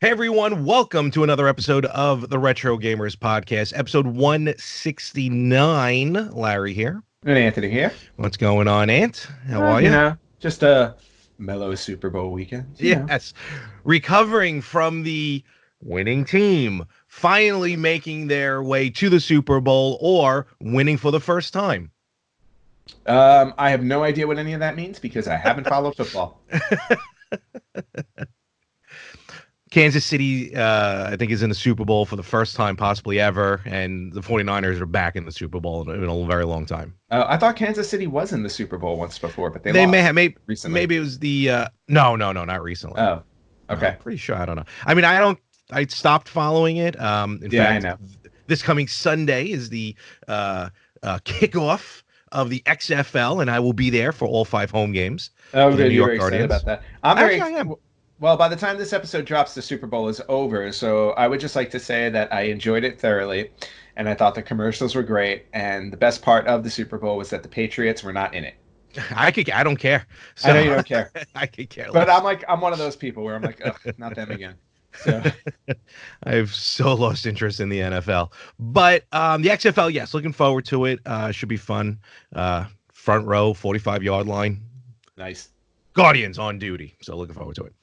Hey everyone, welcome to another episode of the Retro Gamers Podcast, episode 169. Larry here. And Anthony here. What's going on, Ant? How are you? Just a mellow Super Bowl weekend. Yes. Recovering from the winning team, finally making their way to the Super Bowl or winning for the first time. I have no idea what any of that means because I haven't followed football. Kansas City, I think, is in the Super Bowl for the first time possibly ever, and the 49ers are back in the Super Bowl in a very long time. I thought Kansas City was in the Super Bowl once before, but they may lost have recently. Maybe it was the no, not recently. Oh, okay. I'm pretty sure. I don't know. I mean, I stopped following it. In fact, I know. This coming Sunday is the kickoff of the XFL, and I will be there for all 5 home games. Oh, good. You're excited about that. I am. Well, by the time this episode drops, the Super Bowl is over, so I would just like to say that I enjoyed it thoroughly, and I thought the commercials were great, and the best part of the Super Bowl was that the Patriots were not in it. I don't care. So, I know you don't care. I could care less. But I'm one of those people where I'm like, ugh, not them again. So I've so lost interest in the NFL. But the XFL, yes, looking forward to it. Should be fun. Front row, 45-yard line. Nice. Guardians on duty, so looking forward to it.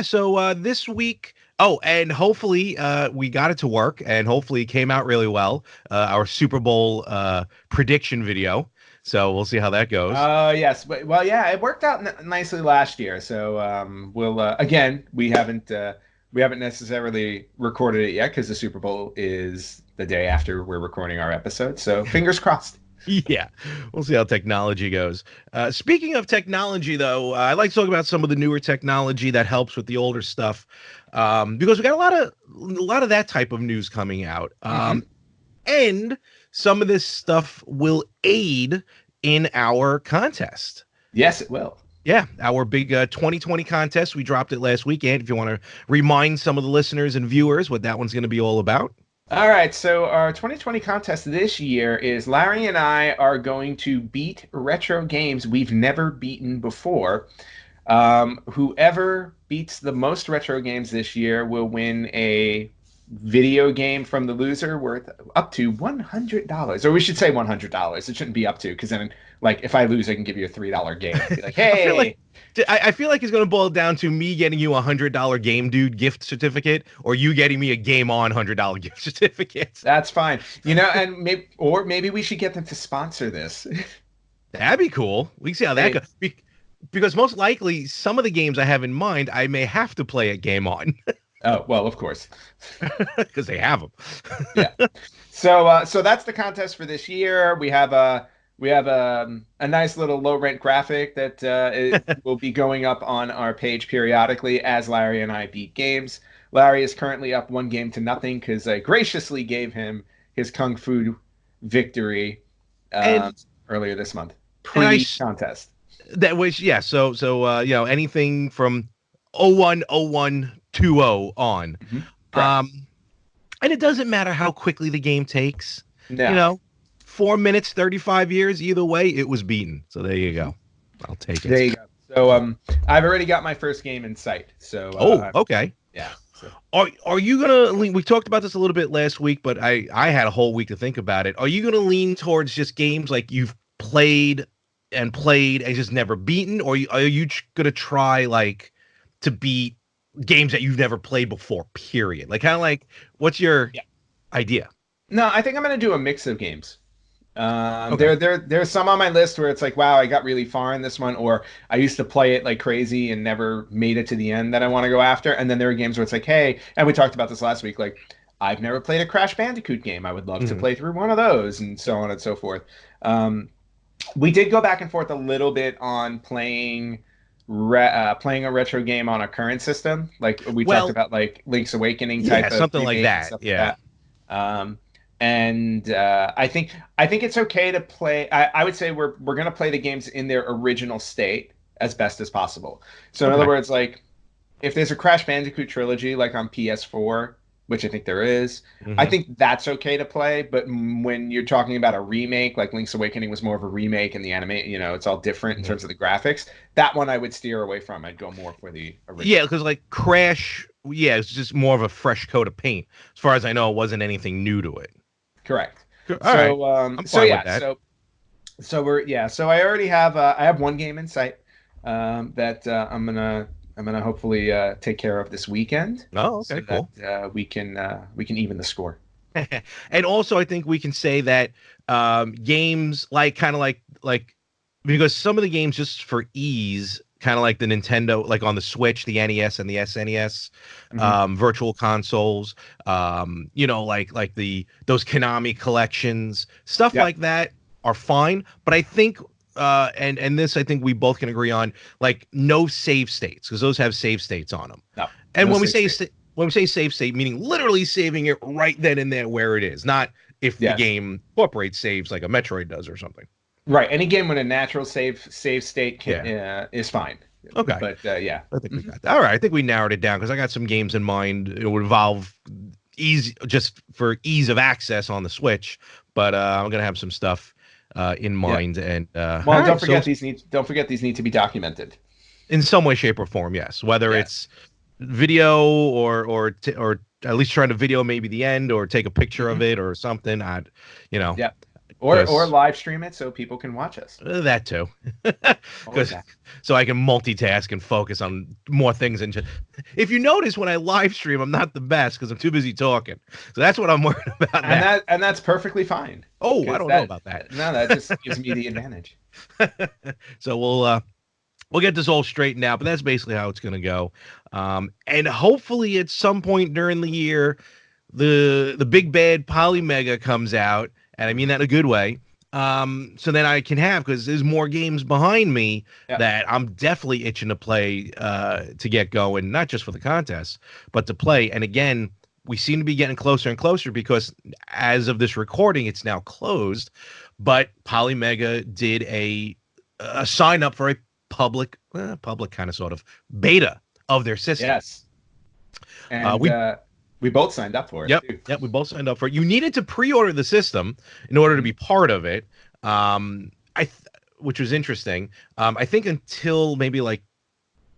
So this week, and hopefully we got it to work, and hopefully it came out really well. Our Super Bowl prediction video, so we'll see how that goes. Yes, well, yeah, it worked out nicely last year. So we'll again, we haven't necessarily recorded it yet because the Super Bowl is the day after we're recording our episode. So fingers crossed. Yeah, we'll see how technology goes. Speaking of technology, though, I'd like to talk about some of the newer technology that helps with the older stuff, because we got a lot of that type of news coming out, and some of this stuff will aid in our contest. Yes, it will. Yeah, our big 2020 contest. We dropped it last weekend. If you want to remind some of the listeners and viewers what that one's going to be all about. All right, so our 2020 contest this year is Larry and I are going to beat retro games we've never beaten before. Whoever beats the most retro games this year will win a video game from the loser worth up to $100. Or we should say $100. It shouldn't be up to, because then, like, if I lose, I can give you a $3 game. Be like, hey. I feel like it's going to boil down to me getting you a $100 Game Dude gift certificate, or you getting me a Game On $100 gift certificate. That's fine. And maybe we should get them to sponsor this. That'd be cool. We can see how that goes. Because most likely, some of the games I have in mind, I may have to play at Game On. Oh, well, of course. Because they have them. Yeah. So that's the contest for this year. We have a nice little low rent graphic that it will be going up on our page periodically as Larry and I beat games. Larry is currently up 1-0 because I graciously gave him his Kung Fu victory earlier this month pre-contest. That was So anything from 01, 01, 20 on. And it doesn't matter how quickly the game takes. No. 4 minutes, 35 years, either way, it was beaten. So there you go. I'll take it. There you go. So I've already got my first game in sight. So okay. Yeah. So. Are you gonna lean? We talked about this a little bit last week, but I had a whole week to think about it. Are you gonna lean towards just games like you've played and just never beaten, or are you gonna try like to beat games that you've never played before? Period. Like kind of like, what's your idea? No, I think I'm gonna do a mix of games. There's some on my list where it's like, wow, I got really far in this one, or I used to play it like crazy and never made it to the end that I want to go after. And then there are games where it's like, hey, and we talked about this last week, like I've never played a Crash Bandicoot game. I would love to play through one of those, and so on and so forth. We did go back and forth a little bit on playing a retro game on a current system, like we talked about, like Link's Awakening type of something like that. Yeah. And I think it's okay to play. I would say we're going to play the games in their original state as best as possible. So in other words, like if there's a Crash Bandicoot trilogy like on PS4, which I think there is. I Hmm. think that's okay to play, but when you're talking about a remake, like Link's Awakening was more of a remake and the anime, it's all different in Hmm. terms of the graphics. That one I would steer away from. I'd go more for the Yeah, original. because like Crash, yeah, it's just more of a fresh coat of paint. As far as I know, it wasn't anything new to it. Correct. All right, I'm So fine with yeah, that. so I already have I have one game in sight that I'm gonna hopefully take care of this weekend Oh, so okay, that cool. we can even the score. And also, I think we can say that games like kind of like because some of the games just for ease, kind of like the Nintendo, like on the Switch, the NES and the SNES, Hmm. virtual consoles, like the those Konami collections, stuff Yep. like that are fine. But I think. And this I think we both can agree on, like no save states because those have save states on them. No, And no when we save say state. when we say save state, meaning literally saving it right then and there where it is, not if the Yes. game incorporates saves like a Metroid does or something. Right. Any game with a natural save state Yeah. is fine. Okay. But yeah. I think we Hmm. got that. All right. I think we narrowed it down because I got some games in mind. It would involve easy, just for ease of access on the Switch, but I'm gonna have some stuff in Yeah. mind. And Well, all right. So don't forget these need to be documented. in some way, shape, or form, yes. Whether Yes. it's video or at least trying to video maybe the end or take a picture of Hmm. it or something. I'd, you know, Yeah. Or because live stream it so people can watch us. that too, Or because that. so I can multitask and focus on more things. And just, if you notice, when I live stream, I'm not the best because I'm too busy talking. So that's what I'm worried about now. And that's perfectly fine Oh, I because don't know that about that. no, that just gives me the advantage. So we'll get this all straightened out, but that's basically how it's going to go. And hopefully, at some point during the year, the big bad Polymega comes out, and I mean that in a good way. So then I can have, because there's more games behind me Yeah. that I'm definitely itching to play to get going, not just for the contest, but to play. And again, we seem to be getting closer and closer because as of this recording, it's now closed. But Polymega did a sign up for a public kind of sort of beta of their system. Yes. And We we both signed up for it Yep. too. Yep. We both signed up for it. You needed to pre-order the system in order to Mhm. be part of it. I, which was interesting. I think until maybe like,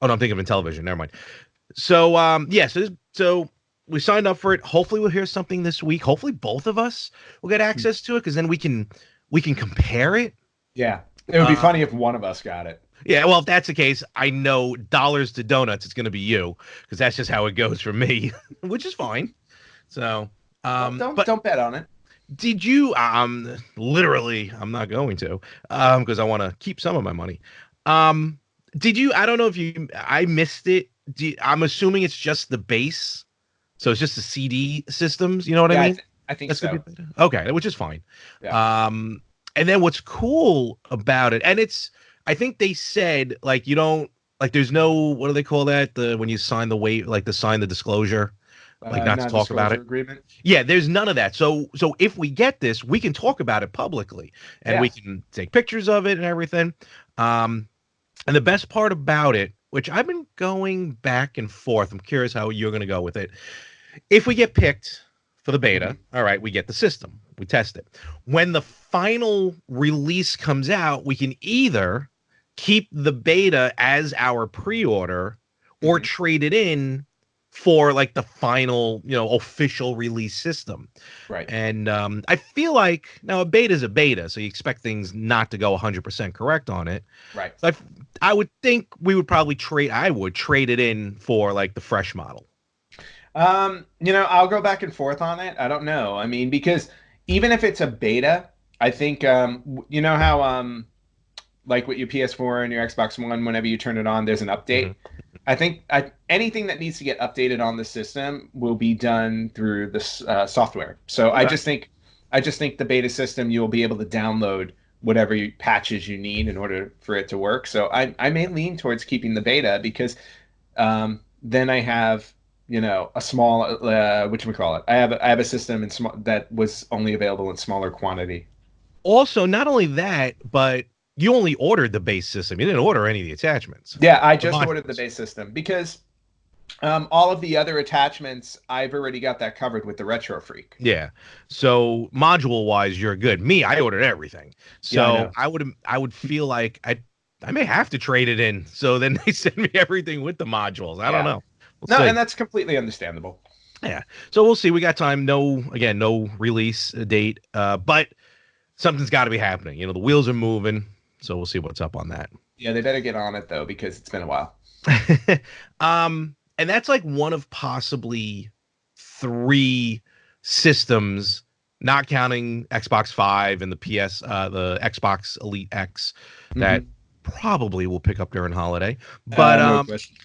oh no, I'm thinking of Intellivision. Never mind. So, yeah. So we signed up for it. Hopefully, we'll hear something this week. Hopefully, both of us will get access to it because then we can compare it. Yeah. It would be Uh, funny if one of us got it. yeah. Well, if that's the case, I know dollars to donuts. It's going to be you because that's just how it goes for me, which is fine. So, Well, but don't bet on it. did you literally I'm not going to because I want to keep some of my money. Um did you I don't know if you I missed it. I'm assuming it's just the base. So it's just the CD systems, you know what I Yeah, mean? I think That's so. good. Okay, which is fine. Yeah. Um and then what's cool about it, and it's I think they said like you don't like there's no what do they call that? The when you sign the wait like the sign the disclosure, like not to talk about Non-disclosure it. agreement. Yeah, there's none of that. So if we get this, we can talk about it publicly and we Yeah. can take pictures of it and everything. Um, and the best part about it, which I've been going back and forth, I'm curious how you're going to go with it. If we get picked for the beta, Hmm. all right, we get the system, we test it. When the final release comes out, we can either keep the beta as our pre-order or Hmm. trade it in for like the final, official release system. Right. And I feel like now a beta is a beta, so you expect things not to go 100% correct on it. Right. So I would think we would probably trade. I would trade it in for like the fresh model. I'll go back and forth on it. I don't know. I mean, because even if it's a beta, I think you know how like with your PS4 and your Xbox One, whenever you turn it on, there's an Hmm. update. Anything that needs to get updated on the system will be done through the software. So Okay. I just think the beta system you'll be able to download whatever patches you need in order for it to work. So I may lean towards keeping the beta because then I have a small what we call it. I have a system in small that was only available in smaller quantity. Also, not only that, but you only ordered the base system. You didn't order any of the attachments, Yeah, I the just ordered the modules. base system because All of the other attachments, I've already got that covered with the Retro Freak. Yeah. So module wise, you're good. Me, I ordered everything. Yeah, I So know. I would feel like I may have to trade it in. So then they send me everything with the modules. I don't Yeah. know. We'll No, and see. that's completely understandable. Yeah. So we'll see. We got time. No, again, no release date. But something's got to be happening. The wheels are moving. So we'll see what's up on that. Yeah, they better get on it though because it's been a while. And that's like one of possibly three systems, not counting Xbox 5 and the Xbox Elite X, that Hmm. probably will pick up during holiday. But No question.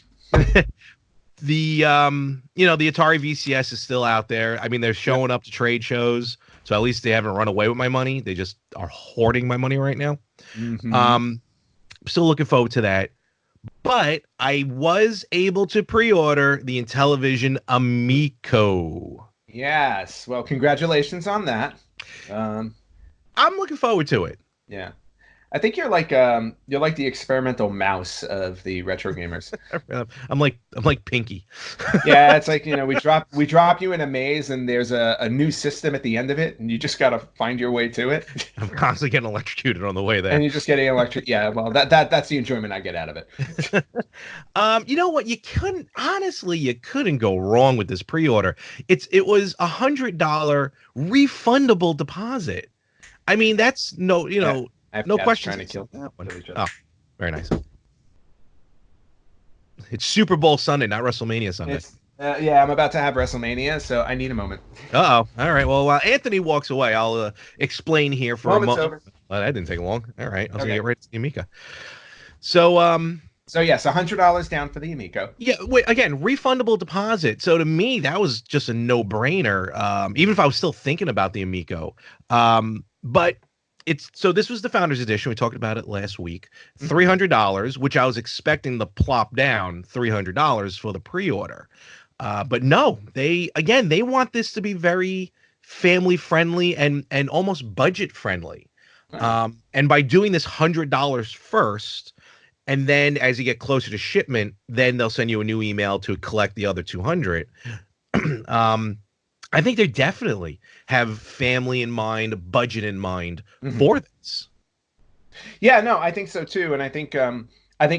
the Atari VCS is still out there. I mean, they're Yep. showing up to trade shows, so at least they haven't run away with my money. They just are hoarding my money right now. Hmm. Um, Still looking forward to that. But I was able to pre-order the Intellivision Amico. Yes. Well, congratulations on that. Um, I'm looking forward to it. yeah. I think you're like the experimental mouse of the retro gamers. I'm like Pinky. Yeah, it's like, we drop you in a maze and there's a new system at the end of it and you just gotta find your way to it. I'm constantly getting electrocuted on the way And there. you just get electric. Yeah, well, that's the enjoyment I get out of it. You know what? You couldn't go wrong with this pre-order. It was $100 refundable deposit. I mean, that's Yeah, I have no cats questions trying to asked on that one. kill each other. Oh, very nice. It's Super Bowl Sunday, not WrestleMania Sunday. Yeah, I'm about to have WrestleMania, so I need a moment. Uh-oh. All right. Well, while Anthony walks away, I'll explain here for a Moment's moment. over. Well, that didn't take long. All right. I was gonna Okay. get right to the Amica. So, So yes, $100 down for the Amico. yeah, wait, again, refundable deposit. So to me, that was just a no-brainer. Even if I was still thinking about the Amico. But this was the Founders Edition. We talked about it last week. Mhm. $300, which I was expecting to plop down $300 for the pre-order. But no, they want this to be very family friendly and almost budget friendly. Wow. And by doing this $100 first, and then as you get closer to shipment, then they'll send you a new email to collect the other 200. um, I think they definitely have family in mind, budget in mind Mhm. for this. Yeah, no, I think so too, and I think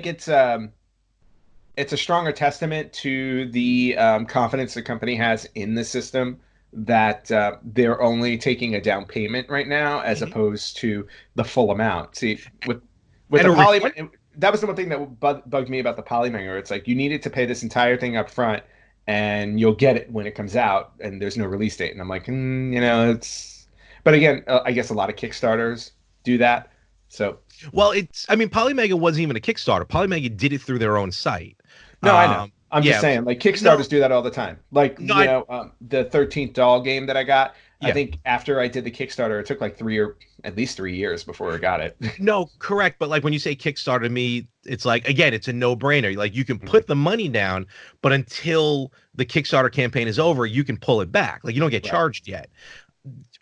it's a stronger testament to the confidence the company has in the system that they're only taking a down payment right now as Mhm. opposed to the full amount. See, with And the a poly, refund. that was the one thing that bugged me about the polymanger. It's like you needed to pay this entire thing up front, and you'll get it when it comes out, and there's no release date. And I'm like, it's. But again, I guess a lot of Kickstarters do that. So Well, I mean, Polymega wasn't even a Kickstarter. Polymega did it through their own site. no, I know. I'm just Yeah. saying, like No, Kickstarters do that all the time. Like, no, I, the 13th doll game that I got. I yeah. think after I did the Kickstarter, it took like at least 3 years before I got it. No, correct. But like when you say Kickstarter to me, it's like, again, it's a no-brainer. Like you can Mhm. put the money down, but until the Kickstarter campaign is over, you can pull it back. Like you don't get Right. charged yet.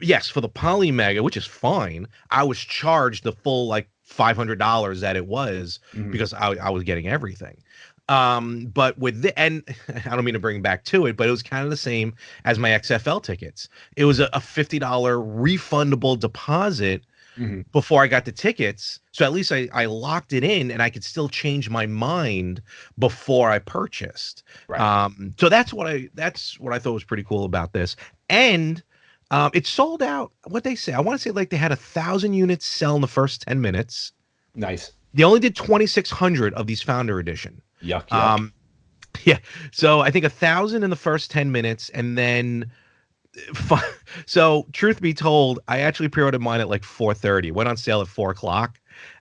Yes, for the Polymega, which is fine, I was charged the full like $500 that it was Mhm. because I was getting everything. But and I don't mean to bring back to it, but it was kind of the same as my XFL tickets. It was a $50 refundable deposit Mhm. before I got the tickets. So at least I locked it in and I could still change my mind before I purchased. Right. So that's what I thought was pretty cool about this. And it sold out. What they say, I want to say like they had 1,000 units sell in the first 10 minutes. Nice. They only did 2,600 of these Founder Edition. Yuck, yuck. Um, yeah. So I think 1,000 in the first 10 minutes, and then so truth be told, I actually pre-ordered mine at like 4:30. Went on sale at 4 o'clock.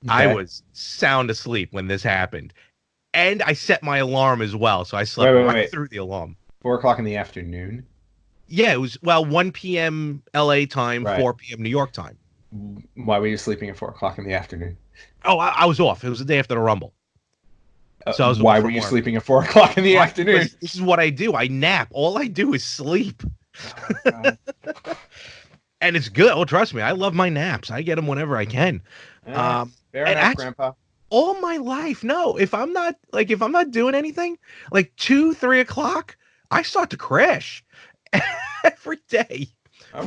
I Okay. was sound asleep when this happened, and I set my alarm as well, so I Wait, slept wait, right wait. through the alarm. 4 o'clock in the afternoon. Yeah, it was 1 p.m. LA time, Right. 4 p.m. New York time. Why were you sleeping at 4 o'clock in the afternoon? Oh, I was off. It was the day after the Rumble, so I was off Why were from you work. sleeping at 4 o'clock in the Why? afternoon? Because this is what I do. I nap. All I do is sleep, Oh God. and it's good. Oh, trust me, I love my naps. I get them whenever I can. Um, Fair and enough, actually, Grandpa. all my life. No, if I'm not doing anything, like 2, 3 o'clock, I start to crash every day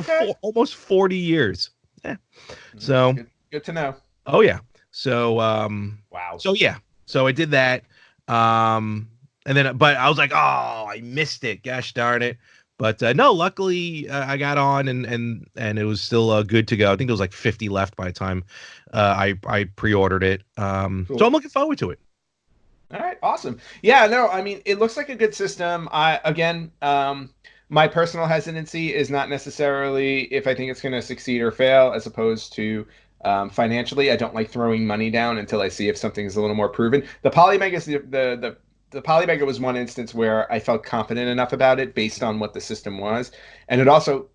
for Okay. almost 40 years. Yeah. So, Good to know. oh yeah. So, Wow. so yeah. So I did that. Um, and then, but I was like, oh, I missed it. Gosh darn it. But no, luckily I got on and it was still good to go. I think there was like 50 left by the time I pre-ordered it. So Cool. I'm looking forward to it. All right, awesome. Yeah, no, I mean, it looks like a good system. I again, my personal hesitancy is not necessarily if I think it's going to succeed or fail, as opposed to financially. I don't like throwing money down until I see if something's a little more proven. The Polymega is the Polymega was one instance where I felt confident enough about it based on what the system was, and it also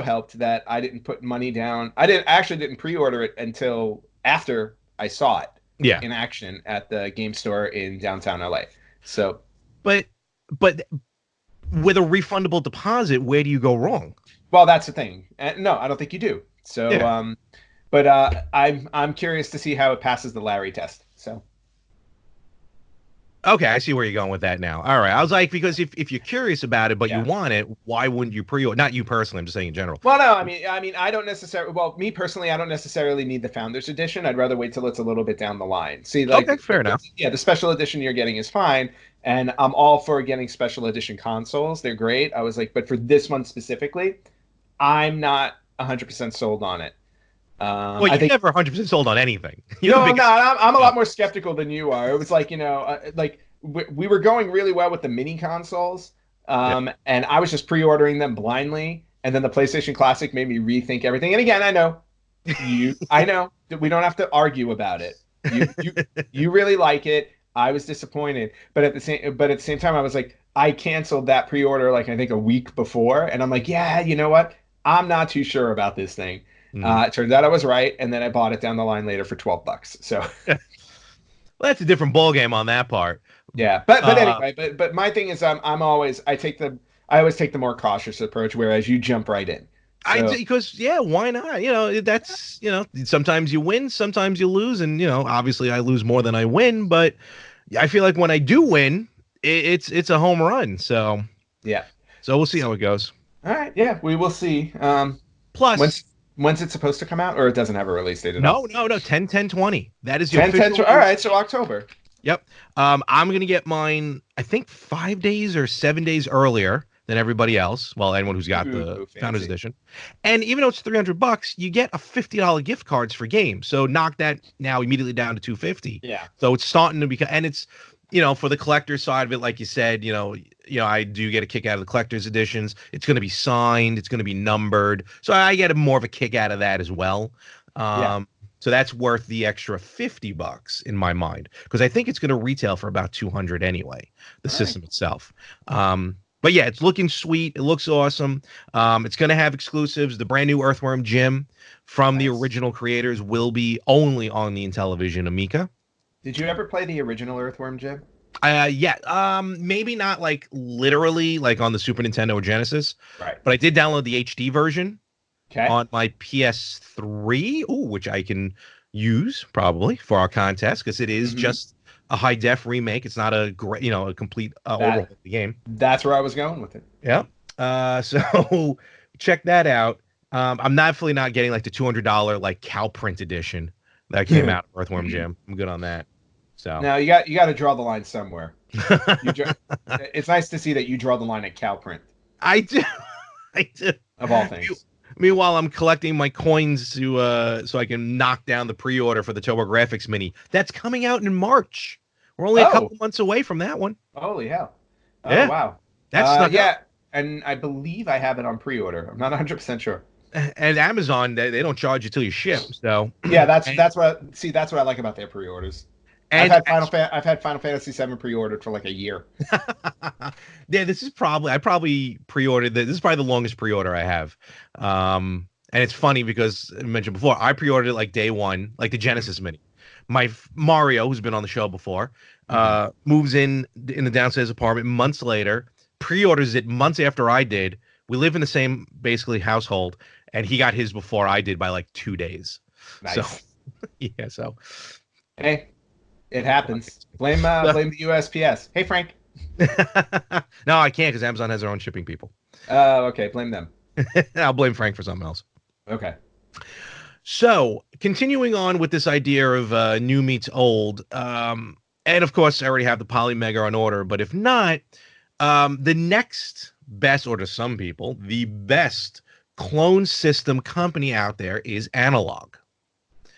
helped that I didn't put money down. I actually didn't pre-order it until after I saw it Yeah. in action at the game store in downtown LA. So, But but with a refundable deposit, where do you go wrong? well, that's the thing. No, I don't think you do. So, Yeah. but I'm curious to see how it passes the Larry test. So, Okay, I see where you're going with that now. All right. I was like, because if you're curious about it, but you yeah. want it, why wouldn't you pre-order? Not you personally, I'm just saying in general. Well, no, I mean, I don't necessarily. Well, me personally, I don't necessarily need the Founders Edition. I'd rather wait till it's a little bit down the line. See, like, Okay, fair enough. yeah, the special edition you're getting is fine, and I'm all for getting special edition consoles. They're great. I was like, but for this one specifically, I'm not 100% sold on it. Well, I you're think never 100% sold on anything. You're the no, I'm biggest. not. I'm a Oh, lot more skeptical than you are. It was like, like we were going really well with the mini consoles, yeah. and I was just pre-ordering them blindly, and then the PlayStation Classic made me rethink everything. And again, I know that we don't have to argue about it. You really like it. I was disappointed, but at the same time, I was like, I canceled that pre-order like I think a week before, and I'm like, yeah, you know what? I'm not too sure about this thing. Mhm. It turns out I was right, and then I bought it down the line later for $12. So Well, that's a different ball game on that part. yeah, but Uh, anyway, but my thing is I always take the more cautious approach, whereas you jump right in. So because yeah, why not? That's sometimes you win, sometimes you lose, and obviously I lose more than I win, but I feel like when I do win, it's a home run. yeah, So we'll see how it goes. all right, yeah, we will see. Plus, When's it supposed to come out, or it doesn't have a release date at all? no, 10/10/20. That is the 10, 10. official All release. right, so October. Yep. I'm gonna get mine, I think 5 days or 7 days earlier than everybody else. Well, anyone who's got the Ooh, Founders fancy. Edition. And even though it's $300, you get a $50 gift cards for games. So knock that now immediately down to 250. Yeah. So it's starting to become, and it's, for the collector side of it, like you said, I do get a kick out of the collector's editions. It's going to be signed. It's going to be numbered. So I get more of a kick out of that as well. Yeah. So that's worth the extra $50 in my mind, because I think it's going to retail for about 200 anyway, the All right. system itself. But yeah, it's looking sweet. It looks awesome. It's going to have exclusives. The brand new Earthworm Jim from the Nice. original creators will be only on the Intellivision Amiga. Did you ever play the original Earthworm Jim? Yeah, maybe not like literally like on the Super Nintendo or Genesis, Right. but I did download the HD version Okay. on my PS3, which I can use probably for our contest because it is Hmm. just a high def remake. It's not a great, a complete overhaul That of the game. that's where I was going with it. Yeah. So check that out. I'm definitely not getting like the $200 like cow print edition that came out of Earthworm Jim. I'm good on that. So Now you got to draw the line somewhere. You draw, it's nice to see that you draw the line at cow print I do. I do. of all things. Meanwhile, I'm collecting my coins to so I can knock down the pre-order for the TurboGrafx Mini. That's coming out in March. We're only a Oh, couple months away from that one. holy hell. Oh, Yeah, wow. that snuck up. Yeah, and I believe I have it on pre-order. I'm not 100% sure. And Amazon, they don't charge you till you ship. So, Yeah, that's and, that's what see that's what I like about their pre-orders. and I've had Final Fantasy 7 pre-ordered for like a year. yeah, I probably pre-ordered this. This is probably the longest pre-order I have. And it's funny because I mentioned before, I pre-ordered it like day one, like the Genesis Mini. Mario, who's been on the show before, Hmm. moves in the downstairs apartment months later, pre-orders it months after I did. We live in the same basically household, and he got his before I did by like 2 days. So Nice. yeah, so Hey, It happens. So, Blame the USPS. Hey Frank. no, I can't because Amazon has their own shipping people. Okay, blame them. I'll blame Frank for something else. Okay. So, continuing on with this idea of new meets old, and of course, I already have the Polymega on order, but if not, the next best, or to some people, the best clone system company out there is Analog.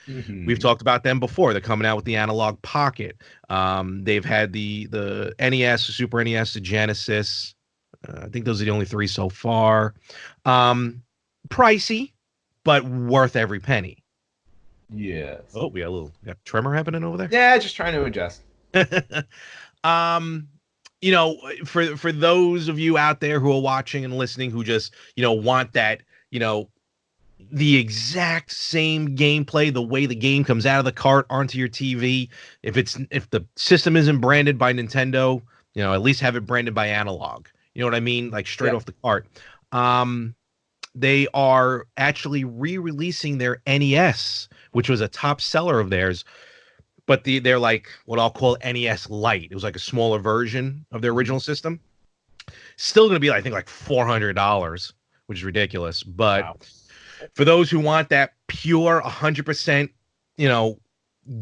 We've Hmm. talked about them before. They're coming out with the Analog Pocket. They've had the NES, the Super NES, the Genesis. I think those are the only three so far. Um, Pricey, but worth every penny. Yes. Oh, we got tremor happening over Yeah, just trying to adjust. there. um, you know, for those of you out there who are watching and listening who just, want that, the exact same gameplay, the way the game comes out of the cart onto your TV. If the system isn't branded by Nintendo, at least have it branded by Analog. You know what I mean? Like straight Yeah. off the cart. Um, they are actually re-releasing their NES, which was a top seller of theirs, but they're like what I'll call NES Lite. It was like a smaller version of their Mhm. original system. Still going to be, I think, like $400, which is ridiculous. But Wow. for those who want that pure 100%, you know,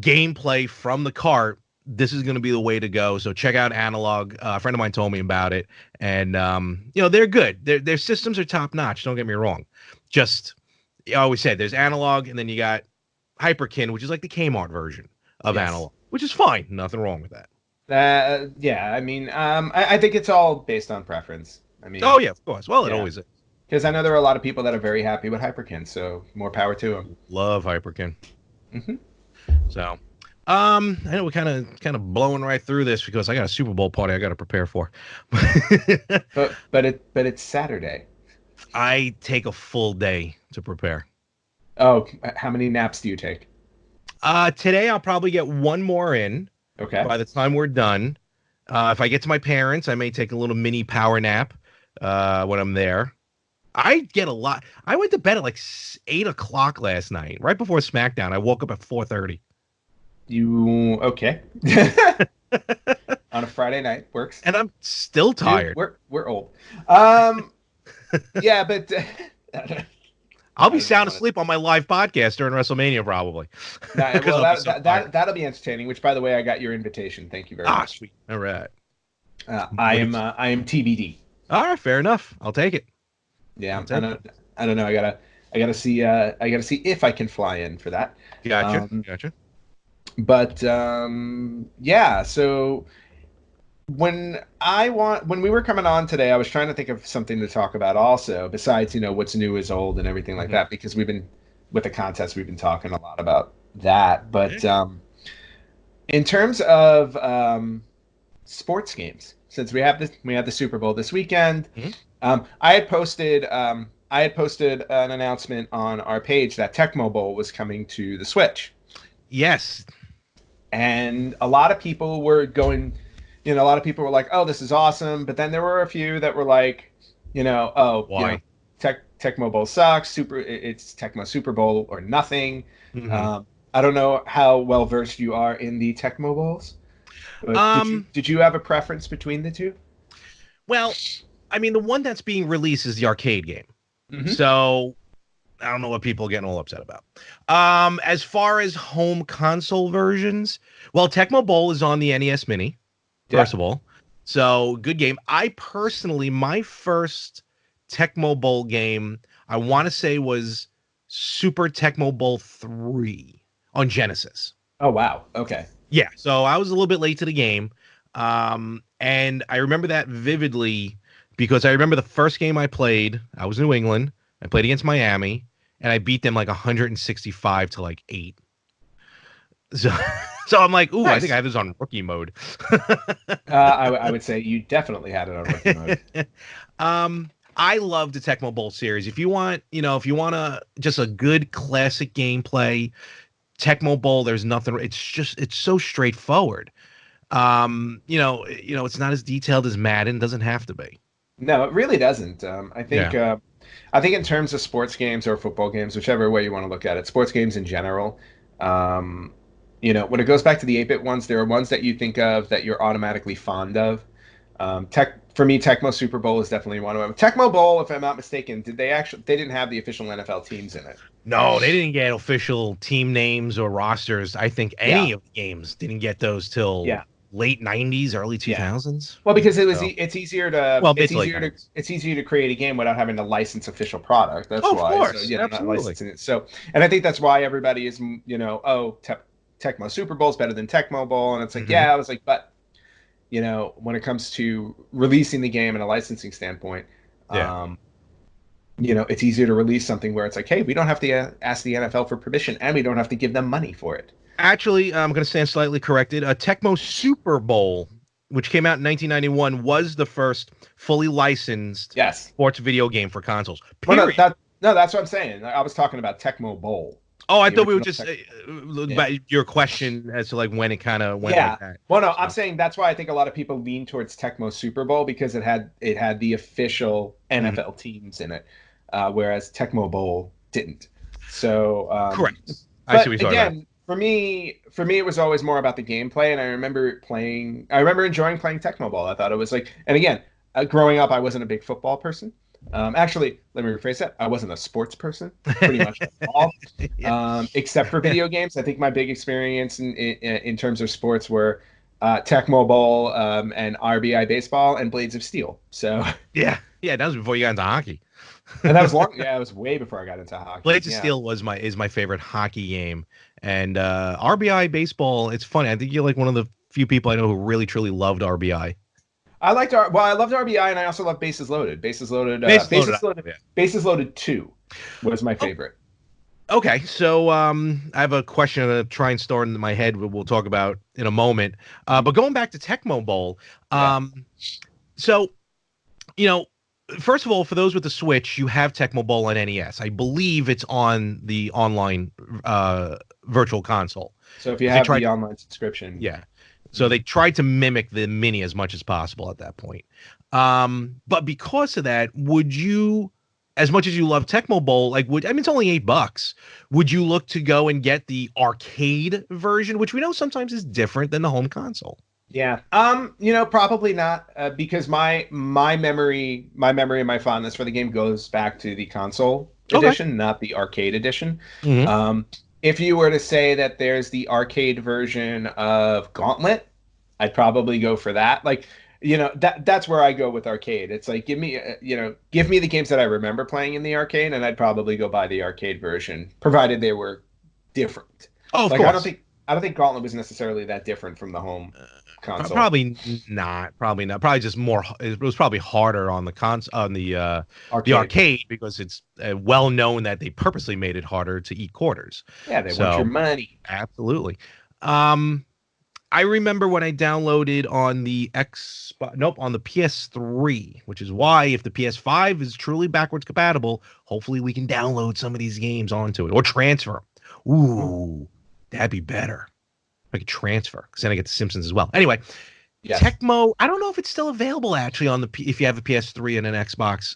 gameplay from the cart, this is going to be the way to go. So check out Analog. A friend of mine told me about it, and they're good. Their systems are top notch. Don't get me wrong. Just I always said there's Analog, and then you got Hyperkin, which is like the Kmart version of Yes. Analog, which is fine. Nothing wrong with that. Yeah, I mean, I think it's all based on preference. I Oh mean, yeah, of course. Well, it yeah, always is. because I know there are a lot of people that are very happy with Hyperkin, so more power to them. Love Hyperkin. Hmm. So, I know we're kind of blowing right through this because I got a Super Bowl party I got to prepare for. But it's Saturday. I take a full day to prepare. Oh, how many naps do you take? Today I'll probably get one more in Okay. by the time we're done. If I get to my parents, I may take a little mini power nap when I'm there. I get a lot. I went to bed at like 8 o'clock last night, right before SmackDown. I woke up at 4:30, You okay? On a Friday night works. and I'm still Dude, tired. we're old. Um, yeah, but I'll I be don't even sound want to. asleep on my live podcast during WrestleMania probably Nah, because well, I'll be so tired. that'll be entertaining. Which, by the way, I got your invitation. Thank you very Ah, much. sweet. All right. I Looking. am I am TBD. All right, fair enough. I'll take it. I'll Yeah, take it. I don't know. I gotta see I gotta see if I can fly in for that. Gotcha. Um, Gotcha. but yeah. So when we were coming on today, I was trying to think of something to talk about also, besides what's new is old and everything like Hmm. that, because we've been with the contest, we've been talking a lot about that. Yeah. But in terms of sports games, since we had the Super Bowl this weekend. Mhm. I had posted an announcement on our page that Tecmo Bowl was coming to the Switch, Yes. and a lot of people were going. A lot of people were like, "Oh, this is awesome," but then there were a few that were like, "Oh, Why? Tecmo Bowl sucks. It's Tecmo Super Bowl or nothing." Hmm. Um, I don't know how well versed you are in the Tecmo Bowls, but Um. did you have a preference between the two? Well, I mean, the one that's being released is the arcade game, Hmm. so I don't know what people are getting all upset about. As far as home console versions, well, Tecmo Bowl is on the NES Mini. Yeah. First of all, so good game. I personally, my first Tecmo Bowl game, I want to say was Super Tecmo Bowl 3 on Genesis. Oh wow. Okay. Yeah, so I was a little bit late to the game. And I remember that vividly because I remember the first game I played, I was in New England. I played against Miami and I beat them like 165 to like 8. So so I'm like, "Ooh, I think I Nice. have this on rookie mode." I would say you definitely had it on rookie mode. I love the Tecmo Bowl series. If you want just a good classic gameplay, Tecmo Bowl, there's nothing. It's so straightforward. It's not as detailed as Madden. Doesn't have to be. No, it really doesn't. Yeah. I think in terms of sports games or football games, whichever way you want to look at it, sports games in general, um, When it goes back to the 8-bit ones, there are ones that you think of that you're automatically fond of. For me, Tecmo Super Bowl is definitely one of them. Tecmo Bowl, if I'm not mistaken, they didn't have the official NFL teams in it. No, they didn't get official team names or rosters. I think Yeah, any of the games didn't get those till yeah, late 90s, early yeah. 2000s. Well, because So, well, mid to late 90s. it's easier to create a game without having to license official product. That's Oh, of why. So course. not Absolutely. licensing it. So, and I think that's why everybody is, Tecmo Super Bowl is better than Tecmo Bowl, and it's like, Hmm. yeah, I was like, but when it comes to releasing the game and a licensing standpoint, Yeah. um, it's easier to release something where it's like, hey, we don't have to ask the NFL for permission, and we don't have to give them money for it. Actually, I'm going to stand slightly corrected. A Tecmo Super Bowl, which came out in 1991, was the first fully licensed Yes. sports video game for consoles. Well, Period. no, that's what I'm saying. I was talking about Tecmo Bowl, Oh, I the thought we were original just Tech. Yeah. about your question as to like when it kind of went like Yeah. that. Well, no, I'm So, saying that's why I think a lot of people lean towards Tecmo Super Bowl because it had the official mhm. NFL teams in it, whereas Tecmo Bowl didn't. So, Correct. I see what but you're talking about. again, it was always more about the gameplay, and I remember enjoying playing Tecmo Bowl. I thought it was like, and again, growing up, I wasn't a big football person. Actually, let me rephrase that. I wasn't a sports person, pretty much at all, Yeah. except for video games. I think my big experience in terms of sports were Tecmo Bowl and RBI baseball and Blades of Steel. So, Yeah. Yeah, that was before you got into hockey. and that was long. Yeah, it was way before I got into hockey. Blades of Yeah, Steel was my is my favorite hockey game. And RBI baseball, it's funny. I think you're like one of the few people I know who really truly loved RBI. I loved RBI, and I also loved Bases Loaded. Bases loaded up. Yeah. Bases Loaded 2 was my favorite. Okay, so I have a question to try and store in my head. We'll talk about in a moment. But going back to Tecmo Bowl, Yeah. um, so you know, first of all, for those with the Switch, you have Tecmo Bowl on NES. I believe it's on the online virtual console. So if you They have tried, the online subscription, yeah. So mhm. they tried to mimic the mini as much as possible at that point. But because of that, would you, as much as you love Tecmo Bowl, like I mean it's only $8. Would you look to go and get the arcade version, which we know sometimes is different than the home console? Yeah. Probably not, because my memory and my fondness for the game goes back to the console Okay. edition, not the arcade edition. Hmm. If you were to say that there's the arcade version of Gauntlet, I'd probably go for that. Like, that's where I go with arcade. It's like give me the games that I remember playing in the arcade, and I'd probably go buy the arcade version, provided they were different. Oh, of Like, course. I don't think Gauntlet was necessarily that different from the home console. Probably not. Probably not. Probably just more. It was probably harder on the Arcade. arcade because it's well known that they purposely made it harder to eat quarters. Yeah, they want your So money. absolutely. Um, I remember when I downloaded on the on the PS3, which is why if the PS5 is truly backwards compatible, hopefully we can download some of these games onto it or transfer them. Mhm. Ooh, that'd be better. I could transfer because then I get the Simpsons as well. Anyway, Yes. Tecmo. I don't know if it's still available actually on if you have a PS3 and an Xbox.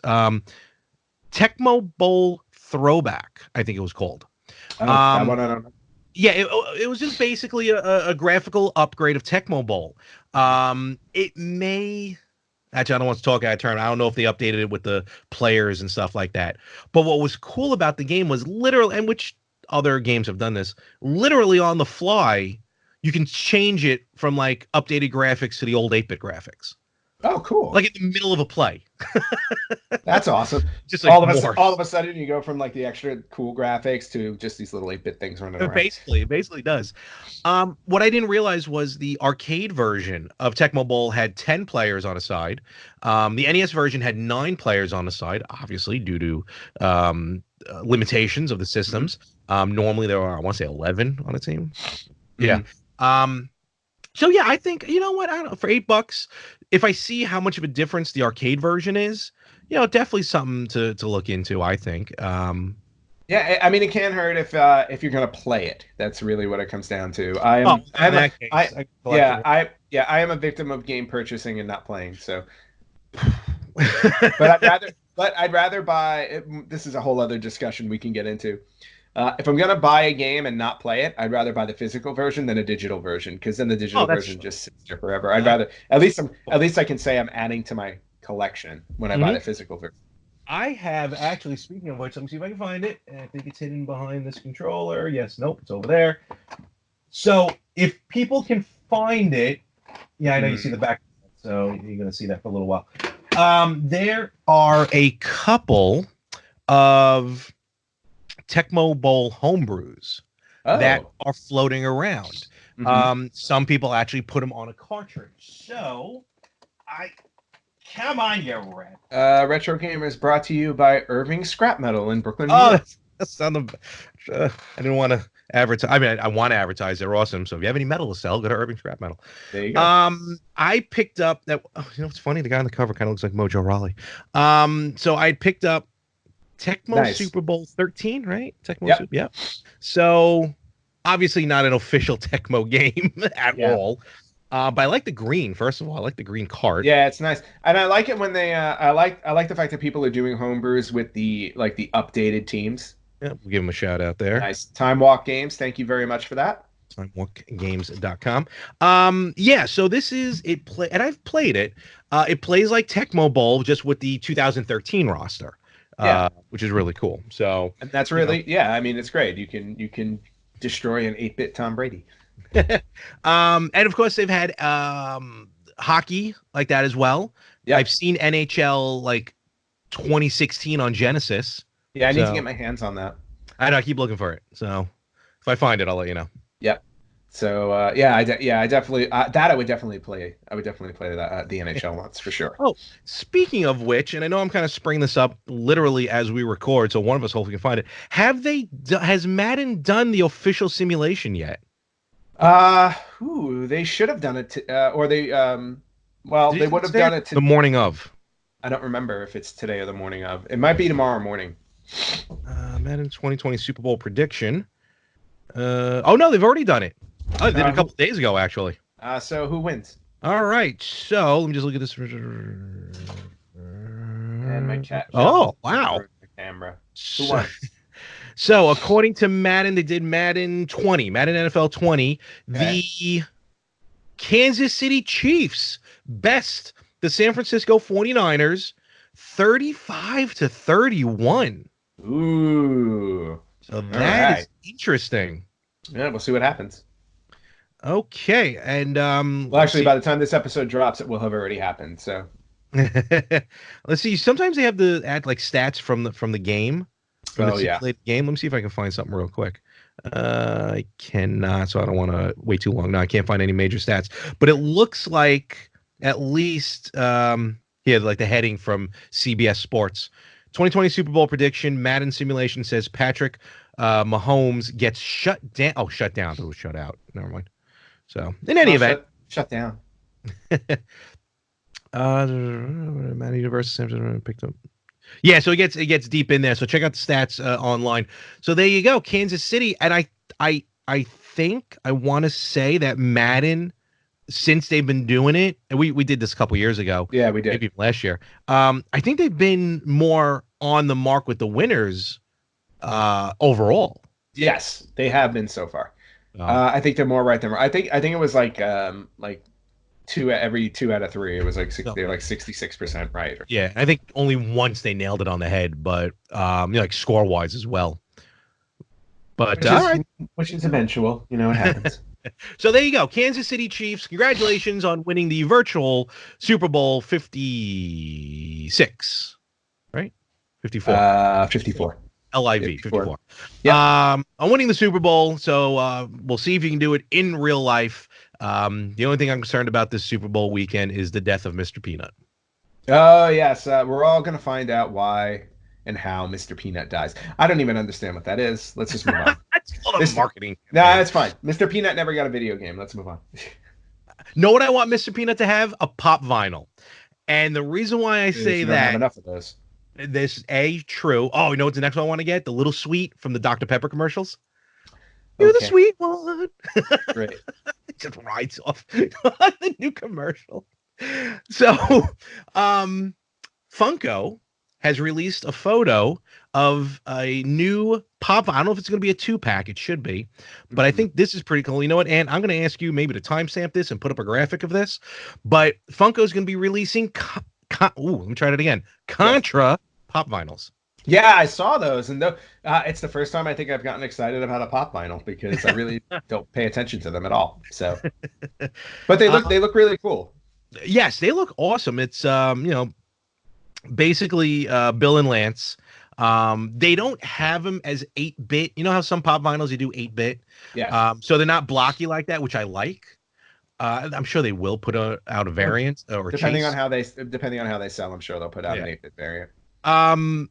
Tecmo Bowl Throwback, I think it was called. Oh, that Um, one I don't know. yeah, it was just basically a graphical upgrade of Tecmo Bowl. It may actually I don't want to talk out of turn. I don't know if they updated it with the players and stuff like that. But what was cool about the game was literally, and which other games have done this, literally on the fly, you can change it from like updated graphics to the old 8-bit graphics. Oh, cool. Like in the middle of a play. That's awesome. Just like All morphs. of a sudden, you go from like the extra cool graphics to just these little 8-bit things running around. It basically does. What I didn't realize was the arcade version of Tecmo Bowl had 10 players on a side. The NES version had 9 players on the side, obviously due to limitations of the Hmm. systems. Normally there are, I want to say 11 on a team. Yeah. Hmm. Um, so yeah, I think you know what, I don't know, for $8, if I see how much of a difference the arcade version is, definitely something to look into, I think. Yeah, I mean, it can't hurt if you're gonna play it. That's really what it comes down to. Oh, in that case, I collect it. I am a victim of game purchasing and not playing. So, Yeah. but I'd rather buy. This is a whole other discussion we can get into. If I'm gonna buy a game and not play it, I'd rather buy the physical version than a digital version because then the Oh, digital that's version just sits there forever. I'd uh, rather at least I can say I'm adding to my collection when I buy the mhm. physical version. I have actually, speaking of which, let me see if I can find it. I think it's hidden behind this controller. Yes, nope, it's over there. So if people can find it, yeah, I know you see Mhm. the back, so you're gonna see that for a little while. There are a couple of Tecmo Bowl homebrews that Oh. are floating around. Hmm. Some people actually put them on a cartridge. So I come on, you rat. Retro Gamer is brought to you by Irving Scrap Metal in Brooklyn, New Oh, York. that's on the. I didn't want to advertise. I mean, I want to advertise. They're awesome. So if you have any metal to sell, go to Urban Scrap Metal. There you go. I picked up that. Oh, you know what's funny? The guy on the cover kind of looks like Mojo Raleigh. So I picked up Tecmo Nice. Super Bowl 13, right? Tecmo Yep. Super. Yeah. So obviously not an official Tecmo game at Yeah. all. But I like the green. First of all, I like the green cart. Yeah, it's nice, and I like it when they. I like the fact that people are doing homebrews with the the updated teams. Yeah, we'll give him a shout out there. Nice. Time Walk Games. Thank you very much for that. TimeWalkGames.com. Yeah, so this is it play and I've played it. It plays like Tecmo Bowl just with the 2013 roster. Yeah, Which is really cool. So, and that's you know. really yeah. I mean, it's great. You can destroy an 8-bit Tom Brady. And of course they've had hockey like that as well. I've Yep. seen NHL like 2016 on Genesis. Yeah, I need to get So, my hands on that. I know I keep looking for it. So, if I find it, I'll let you know. Yep. So yeah, I definitely that I would definitely play. I would definitely play that the NHL ones for sure. Oh, speaking of which, and I know I'm kind of springing this up literally as we record, so one of us hopefully can find it. Has Madden done the official simulation yet? They should have done it, or they well, Did they you would have say done it the to. morning of? I don't remember if it's today or the morning of. It might be tomorrow morning. Madden 2020 Super Bowl prediction. Oh no, they've already done it. Oh, they did it a couple days ago, actually. So who wins? All right, so let me just look at this. And my chat just Oh, wow. the camera. Who So, won? so according to Madden, they did Madden 20, Madden NFL 20. Okay. The Kansas City Chiefs best the San Francisco 49ers 35-31. Ooh. So All that right. is interesting. Yeah, we'll see what happens. Okay, and Well, let's actually, see. by the time this episode drops, it will have already happened. So, Let's see. Sometimes they have to add like stats from the game, from the oh yeah. simulated game. Let me see if I can find something real quick. I cannot, so I don't want to wait too long. No, I can't find any major stats, but it looks like at least yeah, like the heading from CBS Sports. 2020 Super Bowl prediction. Madden simulation says Patrick Mahomes gets shut down. Oh, shut down. It was shut out. Never mind. So in any Oh, event, shut down. Madden Universe picked up. Yeah, so it gets deep in there. So check out the stats online. So there you go, Kansas City, and I think I want to say that Madden, since they've been doing it, and we did this a couple years ago, Yeah, we did. maybe last year. I think they've been more on the mark with the winners overall. Yes, they have been so far. Um, I think they're more right than wrong. I think it was like every 2 out of 3. It was like so, they're like 66% right. yeah, I think only once they nailed it on the head, but like score wise as well. But Which all is right. which is eventual. You know, it happens. So there you go. Kansas City Chiefs. Congratulations on winning the virtual Super Bowl 56, right? 54. 54. LIV 54. 54. Yep. I'm winning the Super Bowl, so we'll see if you can do it in real life. The only thing I'm concerned about this Super Bowl weekend is the death of Mr. Peanut. Oh yes, we're all gonna find out why and how Mr. Peanut dies. I don't even understand what that is. Let's just move on. That's called a marketing Nah, campaign. it's fine. Mr. Peanut never got a video game. Let's move on. Know what I want Mr. Peanut to have? A pop vinyl. And the reason why I say You don't have that, enough of those. this true. Oh, you know what's the next one I want to get? The little sweet from the Dr. Pepper commercials. You're the Okay, sweet one. great. It just rides off the new commercial. So, Funko has released a photo of a new pop. I don't know if it's going to be a 2-pack. It should be, but I Mhm. think this is pretty cool. You know what? And I'm going to ask you maybe to timestamp this and put up a graphic of this. But Funko's going to be releasing. Let me try that again. Yes. Contra pop vinyls. Yeah, I saw those, and it's the first time I think I've gotten excited about a pop vinyl because I really don't pay attention to them at all. So, but they Uh, look really cool. yes, they look awesome. It's basically Bill and Lance. They don't have them as 8-bit. You know how some pop vinyls you do 8-bit. Yes. So they're not blocky like that, which I like. I'm sure they will put out a Well, variant or chase. depending on how they sell, I'm sure they'll put out an Yeah. 8-bit variant. Um,